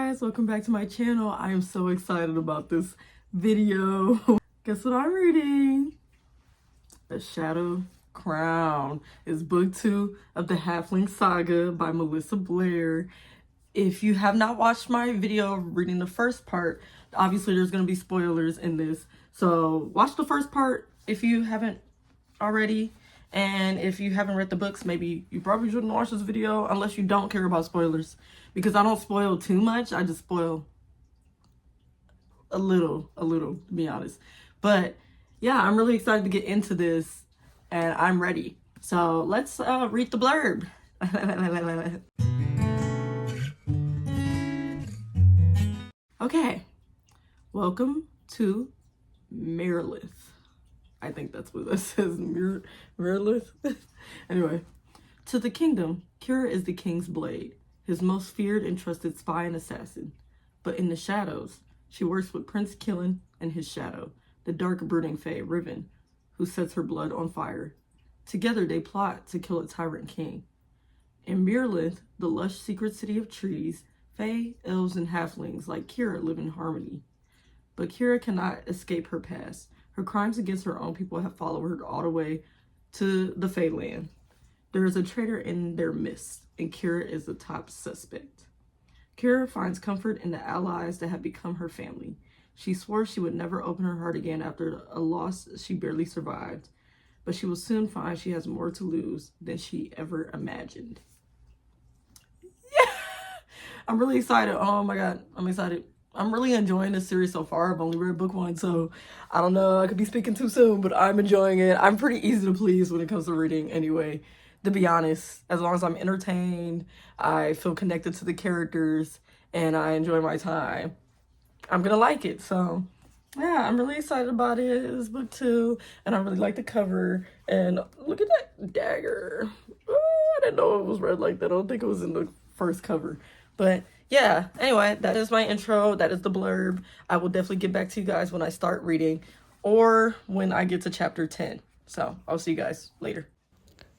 guys, welcome back to my channel. I am so excited about this video. Guess what I'm reading? The Shadow Crown is book 2 of the Halfling Saga by Melissa Blair. If you have not watched my video reading the first part, obviously there's going to be spoilers in this. So watch the first part if you haven't already. And if you haven't read the books, maybe you probably shouldn't watch this video unless you don't care about spoilers. Because I don't spoil too much. I just spoil a little, to be honest. But yeah, I'm really excited to get into this and I'm ready. So let's read the blurb. Okay. Welcome to Mirrorlith. I think that's what that says, Mirrorlith. Anyway, to the kingdom, Kira is the king's blade, his most feared and trusted spy and assassin. But in the shadows, she works with Prince Killen and his shadow, the dark brooding fae, Riven, who sets her blood on fire. Together they plot to kill a tyrant king. In Mirrorlith, the lush secret city of trees, fae, elves, and halflings like Kira live in harmony. But Kira cannot escape her past. Her crimes against her own people have followed her all the way to the Fae land. There is a traitor in their midst, and Kira is the top suspect. Kira finds comfort in the allies that have become her family. She swore she would never open her heart again after a loss she barely survived, but she will soon find she has more to lose than she ever imagined. Yeah! I'm really excited. Oh my god, I'm excited. I'm really enjoying this series so far. I've only read book 1, so I don't know. I could be speaking too soon, but I'm enjoying it. I'm pretty easy to please when it comes to reading anyway, to be honest. As long as I'm entertained, I feel connected to the characters, and I enjoy my time, I'm gonna like it. So yeah, I'm really excited about it. It's book 2, and I really like the cover. And look at that dagger. Oh, I didn't know it was red like that. I don't think it was in the first cover. But yeah, anyway, that is my intro. That is the blurb. I will definitely get back to you guys when I start reading or when I get to chapter 10. So I'll see you guys later.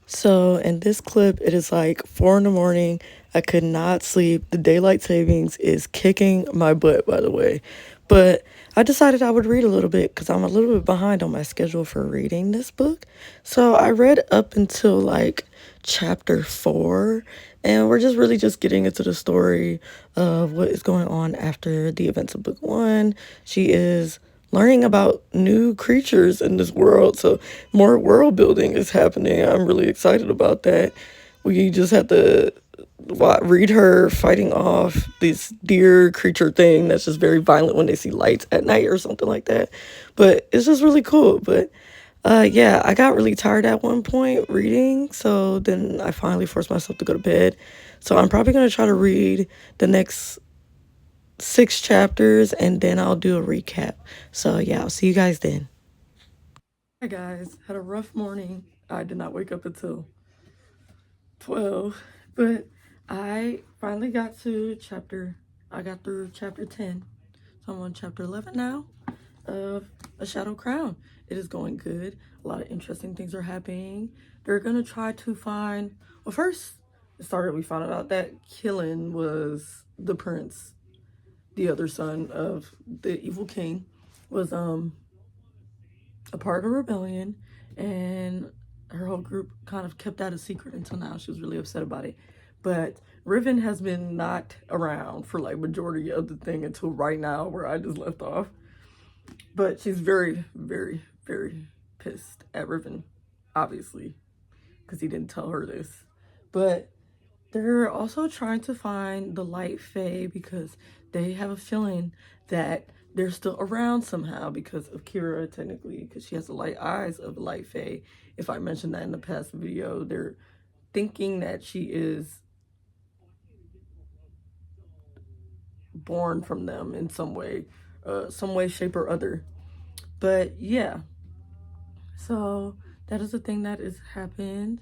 So in this clip, it is like 4 in the morning. I could not sleep. The daylight savings is kicking my butt, by the way. But I decided I would read a little bit because I'm a little bit behind on my schedule for reading this book. So I read up until like chapter 4, and we're just really just getting into the story of what is going on after the events of book 1. She is learning about new creatures in this world, so more world building is happening. I'm really excited about that. We just have to read her fighting off this deer creature thing that's just very violent when they see lights at night or something like that. But it's just really cool. But yeah, I got really tired at one point reading, so then I finally forced myself to go to bed. So I'm probably going to try to read the next 6 chapters, and then I'll do a recap. So yeah, I'll see you guys then. Hi guys, had a rough morning. I did not wake up until 12, but I finally got through chapter 10. So I'm on chapter 11 now of A Shadow Crown. It is going good. A lot of interesting things are happening. They're gonna try to find, well, first it started, we found out that Killen was the prince, the other son of the evil king, was a part of the rebellion, and her whole group kind of kept that a secret until now. She was really upset about it. But Riven has been not around for like majority of the thing until right now, where I just left off. But she's very, very, very pissed at Riven, obviously, because he didn't tell her this. But they're also trying to find the light fae because they have a feeling that they're still around somehow because of Kira, technically, because she has the light eyes of the light fae. If I mentioned that in the past video, they're thinking that she is born from them in some way, shape, or other. But yeah, so that is the thing that has happened.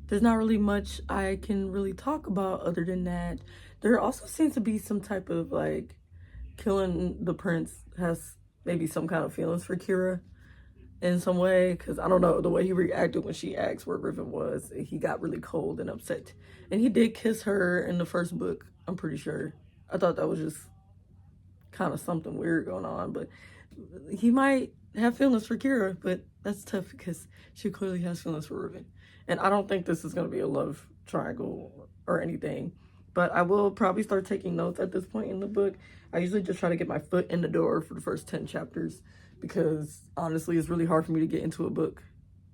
There's not really much I can really talk about other than that. There also seems to be some type of like, Killen the prince has maybe some kind of feelings for Kira in some way, because I don't know, the way he reacted when she asked where Riven was, he got really cold and upset. And he did kiss her in the first book, I'm pretty sure. I thought that was just kind of something weird going on, but he might have feelings for Kira, but that's tough because she clearly has feelings for Riven. And I don't think this is going to be a love triangle or anything, but I will probably start taking notes at this point in the book. I usually just try to get my foot in the door for the first 10 chapters, because honestly, it's really hard for me to get into a book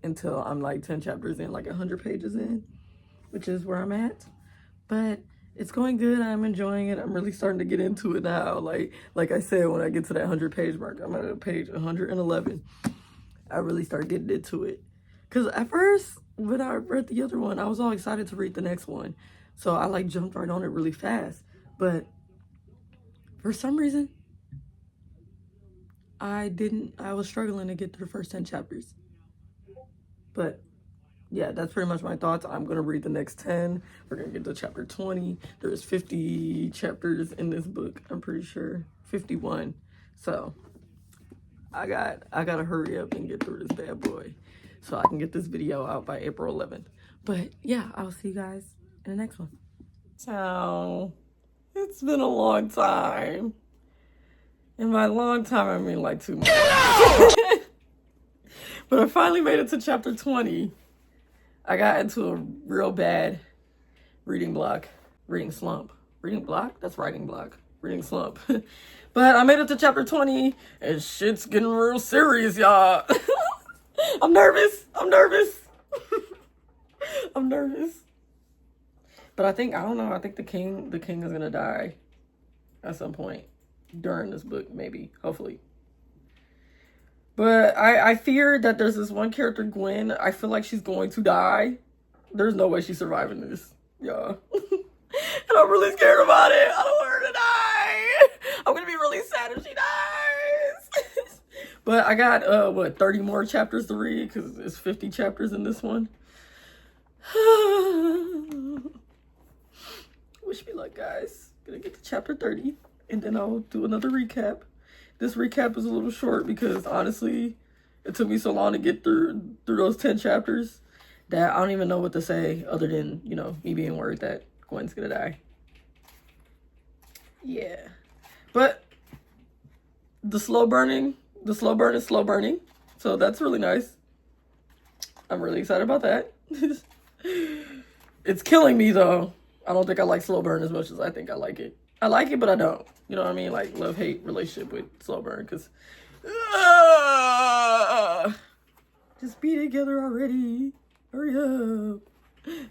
until I'm like 10 chapters in, like 100 pages in, which is where I'm at. But it's going good. I'm enjoying it. I'm really starting to get into it now. Like I said, when I get to that 100-page mark, I'm at page 111. I really start getting into it. Because at first, when I read the other one, I was all excited to read the next one. So I like jumped right on it really fast. But for some reason, I was struggling to get through the first 10 chapters. But yeah, that's pretty much my thoughts. I'm going to read the next 10. We're going to get to chapter 20. There's 50 chapters in this book, I'm pretty sure. 51. So I got to hurry up and get through this bad boy so I can get this video out by April 11th. But yeah, I'll see you guys in the next one. So it's been a long time. And by long time, I mean like 2 months. But I finally made it to chapter 20. I got into a real bad reading slump. Reading block? That's writing block. Reading slump. But I made it to chapter 20, and shit's getting real serious, y'all. I'm nervous. I'm nervous. But I don't know, I think the king is gonna die at some point during this book, maybe, hopefully. But I fear that there's this one character, Gwen. I feel like she's going to die. There's no way she's surviving this, y'all. And I'm really scared about it. I don't want her to die. I'm gonna be really sad if she dies. But I got 30 more chapters to read, because it's 50 chapters in this one. Wish me luck, guys. Gonna get to chapter 30, and then I'll do another recap. This recap is a little short because honestly, it took me so long to get through those 10 chapters that I don't even know what to say other than, you know, me being worried that Gwen's gonna die. Yeah. But the slow burn is slow burning. So that's really nice. I'm really excited about that. It's killing me though. I don't think I like slow burn as much as I think I like it. I like it, but I don't. You know what I mean? Like, love-hate relationship with slow burn, because just be together already. Hurry up.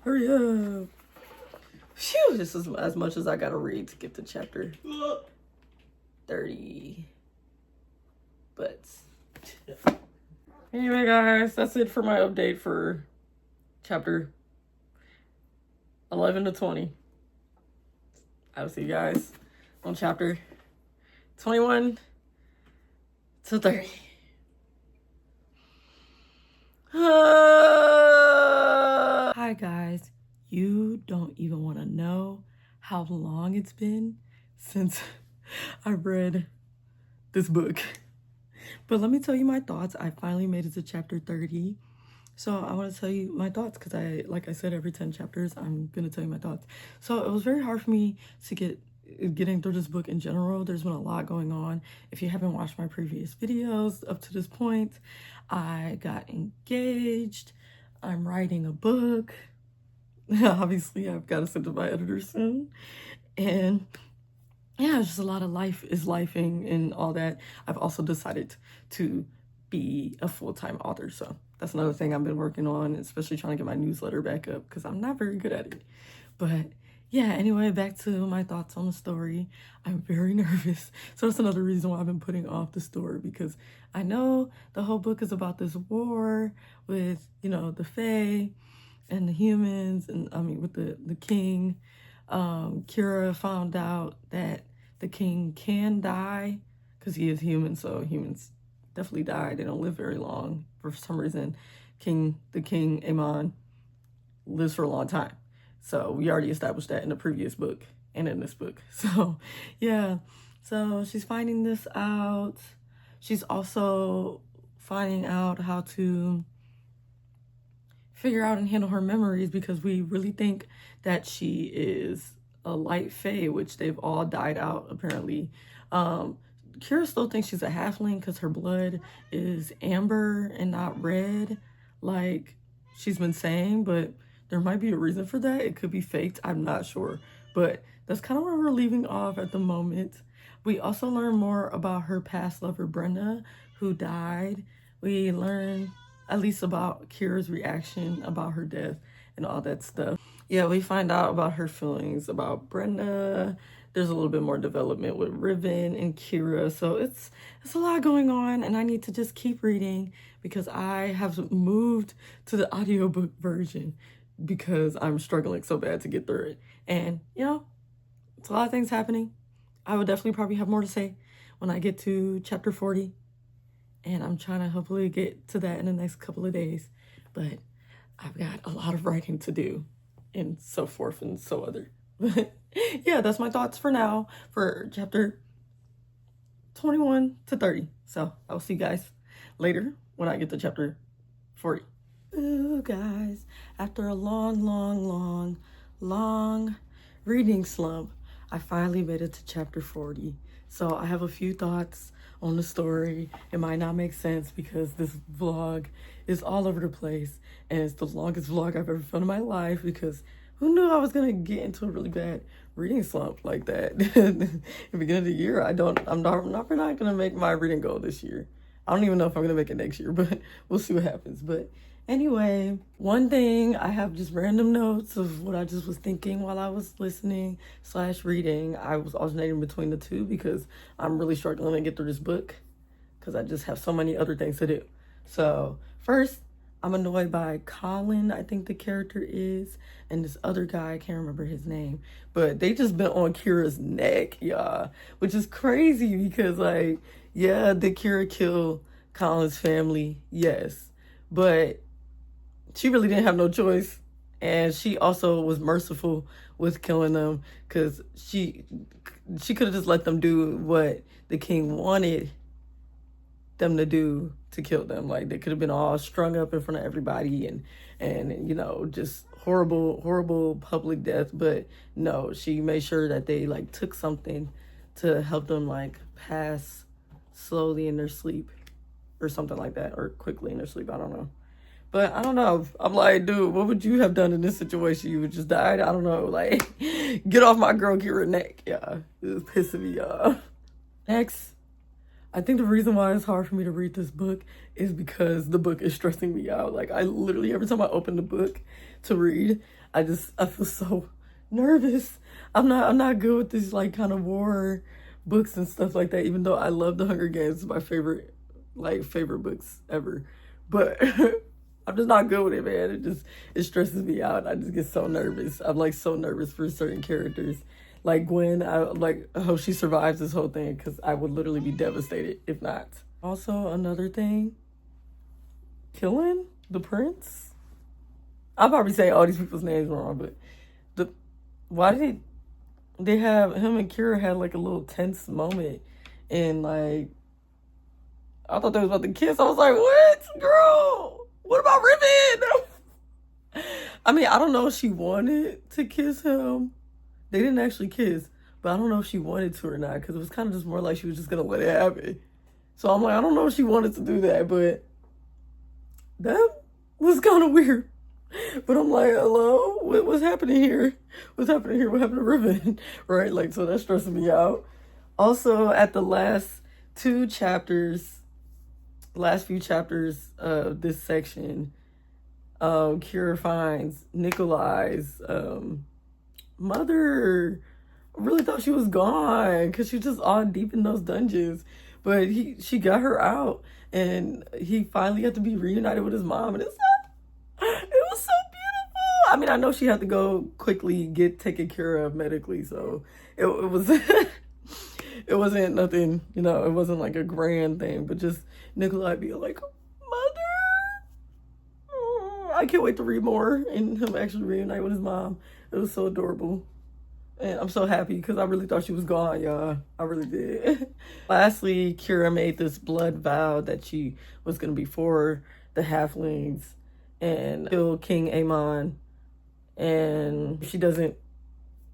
Hurry up. Phew, this is as much as I gotta read to get to chapter 30. But anyway, guys, that's it for my update for chapter 11 to 20. I'll see you guys on chapter 21 to 30. Hi guys, you don't even want to know how long it's been since I read this book. But let me tell you my thoughts. I finally made it to chapter 30. So I want to tell you my thoughts because like I said, every 10 chapters, I'm going to tell you my thoughts. So it was very hard for me to getting through this book in general. There's been a lot going on. If you haven't watched my previous videos up to this point, I got engaged. I'm writing a book. Obviously, I've got to send to my editor soon. And yeah, it's just a lot of life is lifing and all that. I've also decided to be a full-time author. So that's another thing I've been working on, especially trying to get my newsletter back up because I'm not very good at it. But yeah, anyway, back to my thoughts on the story. I'm very nervous. So that's another reason why I've been putting off the story, because I know the whole book is about this war with, you know, the Fae and the humans, and I mean with the king. Kira found out that the king can die because he is human, so humans definitely die. They don't live very long. For some reason, the king Amon lives for a long time. So we already established that in the previous book and in this book. So yeah, so she's finding this out. She's also finding out how to figure out and handle her memories, because we really think that she is a light fae, which they've all died out apparently. Kira still thinks she's a halfling because her blood is amber and not red, like she's been saying, but there might be a reason for that. It could be faked, I'm not sure. But that's kind of where we're leaving off at the moment. We also learn more about her past lover, Brenda, who died. We learn at least about Kira's reaction about her death and all that stuff. Yeah, we find out about her feelings about Brenda. There's a little bit more development with Riven and Kira. So it's a lot going on, and I need to just keep reading because I have moved to the audiobook version because I'm struggling so bad to get through it. And, you know, it's a lot of things happening. I would definitely probably have more to say when I get to chapter 40. And I'm trying to hopefully get to that in the next couple of days. But I've got a lot of writing to do and so forth and so other. But yeah, that's my thoughts for now for chapter 21 to 30. So I'll see you guys later when I get to chapter 40. Ooh, guys, after a long reading slump, I finally made it to chapter 40. So I have a few thoughts on the story. It might not make sense because this vlog is all over the place, and it's the longest vlog I've ever filmed in my life, because who knew I was gonna get into a really bad reading slump like that in the beginning of the year. I'm not gonna make my reading goal this year. I don't even know if I'm gonna make it next year, but we'll see what happens. But anyway, one thing, I have just random notes of what I just was thinking while I was listening / reading. I was alternating between the two because I'm really struggling to get through this book because I just have so many other things to do. So first, I'm annoyed by Colin, I think the character is, and this other guy, I can't remember his name, but they just been on Kira's neck, y'all, which is crazy because, like, yeah, did Kira kill Colin's family? Yes, but she really didn't have no choice, and she also was merciful with killing them because she could have just let them do what the king wanted them to do to kill them. Like, they could have been all strung up in front of everybody and you know, just horrible public death. But no, she made sure that they like took something to help them like pass slowly in their sleep or something like that, or quickly in their sleep. I don't know. But I don't know. I'm like, dude, what would you have done in this situation? You would just died? I don't know. Like, get off my girl Kira neck. Yeah, it was pissing me off. Next, I think the reason why it's hard for me to read this book is because the book is stressing me out. Like, I literally, every time I open the book to read, I feel so nervous. I'm not good with these like kind of war books and stuff like that, even though I love The Hunger Games. It's my favorite books ever. But I'm just not good with it, man. It stresses me out. I just get so nervous. I'm like so nervous for certain characters. Like Gwen, I like how she survives this whole thing because I would literally be devastated if not. Also, another thing, killing the prince. I'll probably say all these people's names wrong, but why did they have him and Kira had like a little tense moment, and like I thought they was about to kiss. I was like, what, girl? What about Riven? I mean, I don't know if she wanted to kiss him. They didn't actually kiss, but I don't know if she wanted to or not, because it was kind of just more like she was just going to let it happen. So I'm like, I don't know if she wanted to do that, but that was kind of weird. But I'm like, hello? What's happening here? What's happening here? What happened to Riven? Right? Like, so that's stressing me out. Also, at the last few chapters of this section, Kira finds Nikolai's mother. I really thought she was gone because she just all deep in those dungeons, but she got her out, and he finally got to be reunited with his mom, and it was so beautiful. I mean, I know she had to go quickly get taken care of medically, so it was it wasn't nothing, you know, it wasn't like a grand thing, but just Nikolai being like, mother, I can't wait to read more and him actually reunite with his mom. It was so adorable. And I'm so happy because I really thought she was gone, y'all. I really did. Lastly, Kira made this blood vow that she was going to be for the halflings and kill King Aemon. And she doesn't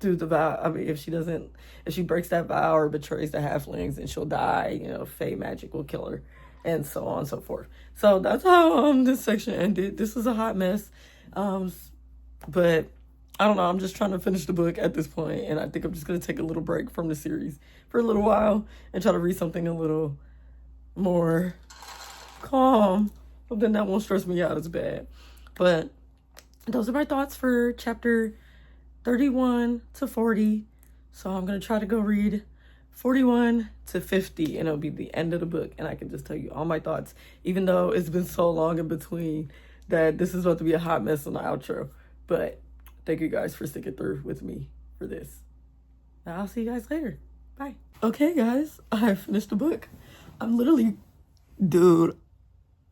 do the vow. I mean, if she breaks that vow or betrays the halflings, then she'll die. You know, Fey magic will kill her, and so on and so forth. So that's how this section ended. This was a hot mess, but I don't know. I'm just trying to finish the book at this point, and I think I'm just gonna take a little break from the series for a little while and try to read something a little more calm. But then that won't stress me out as bad. But those are my thoughts for chapter 31 to 40. So I'm going to try to go read 41 to 50 and it'll be the end of the book. And I can just tell you all my thoughts, even though it's been so long in between that this is about to be a hot mess on the outro. But thank you guys for sticking through with me for this. Now I'll see you guys later. Bye. Okay, guys, I finished the book. I'm literally, dude,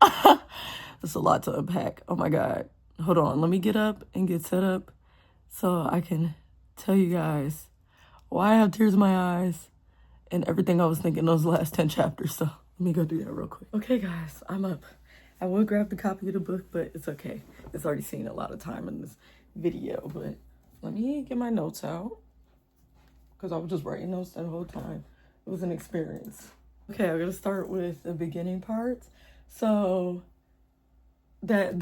that's a lot to unpack. Oh my God. Hold on. Let me get up and get set up so I can tell you guys why I have tears in my eyes and everything I was thinking those last 10 chapters. So let me go do that real quick. Okay, guys, I'm up. I would grab the copy of the book, but it's okay. It's already seen a lot of time in this video, but let me get my notes out because I was just writing notes that whole time. It was an experience. Okay, I'm gonna start with the beginning parts. So that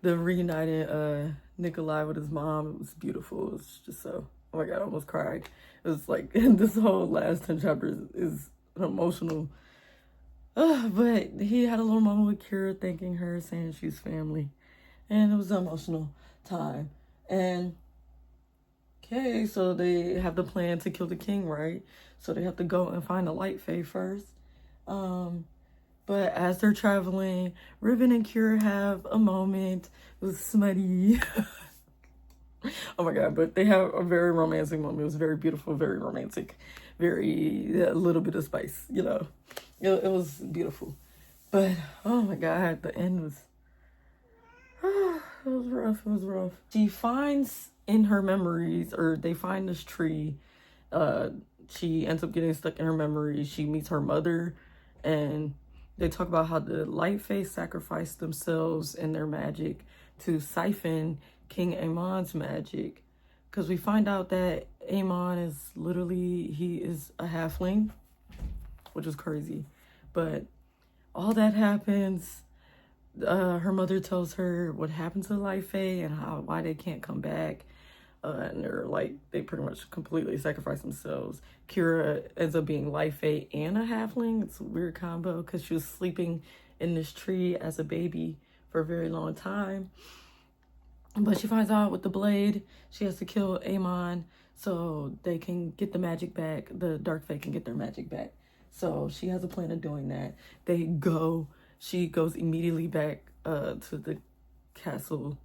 the reunited Nikolai with his mom, it was beautiful. It was just so, oh my God, I almost cried. It was like this whole last 10 chapters is an emotional, but he had a little moment with Kira thanking her, saying she's family, and it was an emotional time. And okay, so they have the plan to kill the king, right? So they have to go and find a light fae first. But as they're traveling, Riven and Kira have a moment. It was smutty. Oh my God, but they have a very romantic moment. It was very beautiful, very romantic, very, a little bit of spice, you know. It was beautiful. But, oh my God, the end was, it was rough, it was rough. She finds in her memories, or they find this tree. She ends up getting stuck in her memories. She meets her mother, and they talk about how the light fae sacrificed themselves and their magic to siphon King Aemon's magic. Because we find out that Aemon is literally, he is a halfling, which is crazy. But all that happens. Her mother tells her what happened to the light fae and why they can't come back. And they're like, they pretty much completely sacrifice themselves. Kira ends up being light fae and a halfling. It's a weird combo because she was sleeping in this tree as a baby for a very long time. But she finds out with the blade, she has to kill Aemon so they can get the magic back. The dark fae can get their magic back. So she has a plan of doing that. She goes immediately back to the castle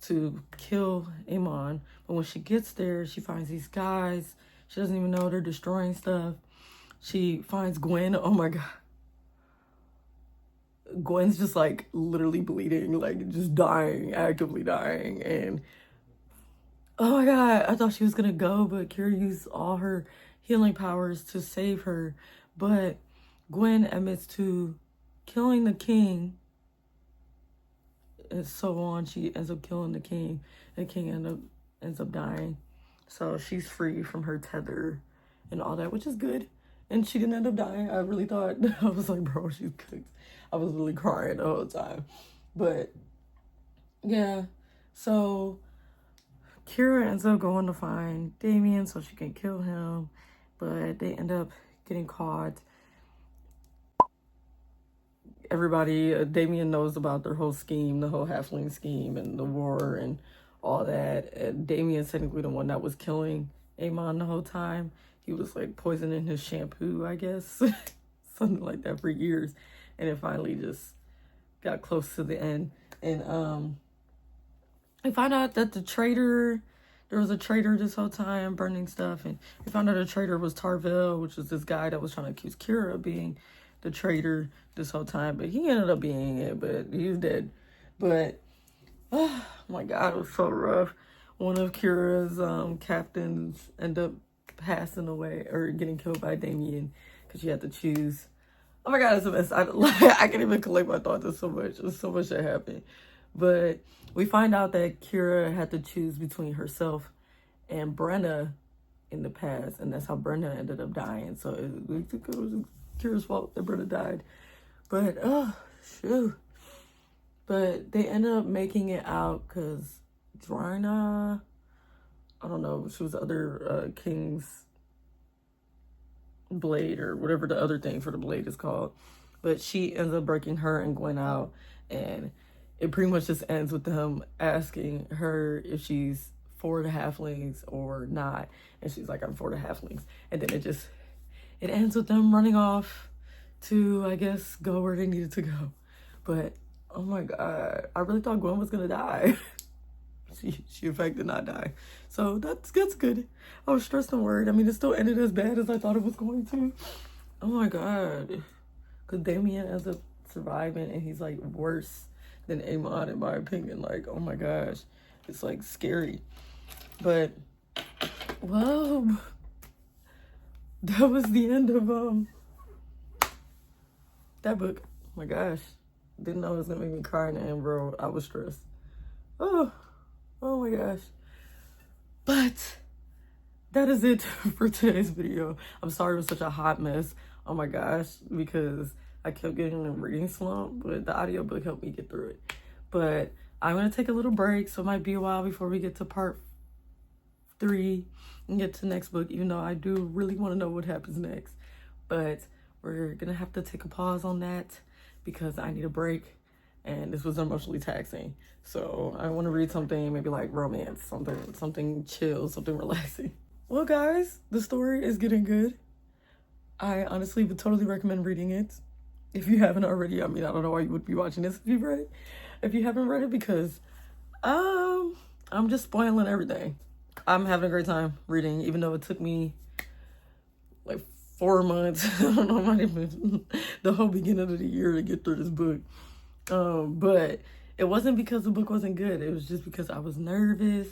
to kill Aemon. But when she gets there, she finds these guys. She doesn't even know they're destroying stuff. She finds Gwen. Oh my God. Gwen's just like literally bleeding, like just dying, actively dying. And oh my God, I thought she was gonna go, but Kira used all her healing powers to save her. But Gwen admits to killing the king and so on. She ends up killing the king. The king ends up dying. So she's free from her tether and all that, which is good. And she didn't end up dying. I really thought, I was like, bro, she's cooked. I was really crying the whole time. But yeah, so Kira ends up going to find Damien so she can kill him. But they end up getting caught. Everybody, Damien knows about their whole scheme, the whole halfling scheme and the war and all that. And Damien's technically the one that was killing Aemon the whole time. He was like poisoning his shampoo, I guess. Something like that for years. And it finally just got close to the end. And I found out that there was a traitor this whole time burning stuff. And we found out the traitor was Tarvel, which was this guy that was trying to accuse Kira of being the traitor this whole time. But he ended up being it, but he's dead. But, oh my God, it was so rough. one of Kira's captains end up passing away or getting killed by Damien because she had to choose. Oh my god, it's a mess. I can't even collect my thoughts. There's so much. There's so much that happened. But we find out that Kira had to choose between herself and Brenna in the past, and that's how Brenna ended up dying. So it was Kira's fault that Brenna died. But oh shoot. But they ended up making it out because Drina, I don't know, she was the other king's blade or whatever the other thing for the blade is called. But she ends up breaking her and Gwen out, and it pretty much just ends with them asking her if she's for the halflings or not. And she's like, I'm for the halflings. And then it ends with them running off to, I guess, go where they needed to go. But oh my god, I really thought Gwen was gonna die. she in fact did not die. So that's good. I was stressed and worried. I mean, it still ended as bad as I thought it was going to. Oh my god. Because Damien ends up surviving, and he's like worse than Amon in my opinion. Like, oh my gosh. It's like scary. But, well, that was the end of that book. Oh my gosh. Didn't know it was gonna make me cry in the end, bro. I was stressed. Oh my gosh. But that is it for today's video. I'm sorry it was such a hot mess. Oh my gosh, because I kept getting a reading slump, but the audiobook helped me get through it. But I'm gonna take a little break, so it might be a while before we get to part 3 and get to the next book, even though I do really want to know what happens next. But we're gonna have to take a pause on that because I need a break, and this was emotionally taxing. So I want to read something maybe like romance, something chill, something relaxing. Well guys, the story is getting good. I honestly would totally recommend reading it. If you haven't already, I mean, I don't know why you would be watching this if you've read it. If you haven't read it, because I'm just spoiling everything. I'm having a great time reading, even though it took me like 4 months. I don't know, not even the whole beginning of the year to get through this book. But it wasn't because the book wasn't good. It was just because I was nervous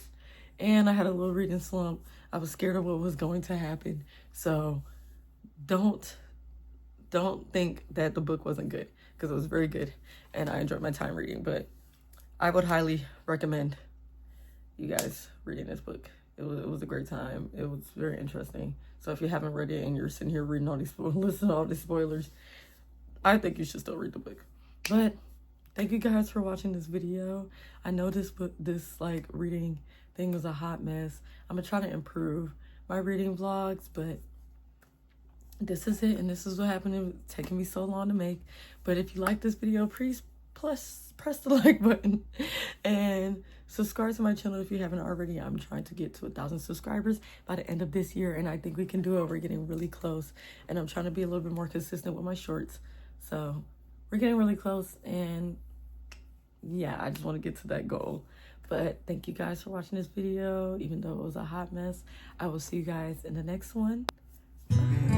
and I had a little reading slump. I was scared of what was going to happen. So don't think that the book wasn't good, because it was very good and I enjoyed my time reading. But I would highly recommend you guys reading this book. It was a great time. It was very interesting. So if you haven't read it and you're sitting here reading all these listening to all these spoilers, I think you should still read the book. But thank you guys for watching this video. I know this like reading thing was a hot mess. I'm gonna try to improve my reading vlogs, but this is it, and this is what happened. It was taking me so long to make. But if you like this video, please press the like button and subscribe to my channel if you haven't already. I'm trying to get to 1,000 subscribers by the end of this year, and I think we can do it. We're getting really close, and I'm trying to be a little bit more consistent with my shorts. So we're getting really close, and yeah, I just want to get to that goal. But thank you guys for watching this video, even though it was a hot mess. I will see you guys in the next one. Bye.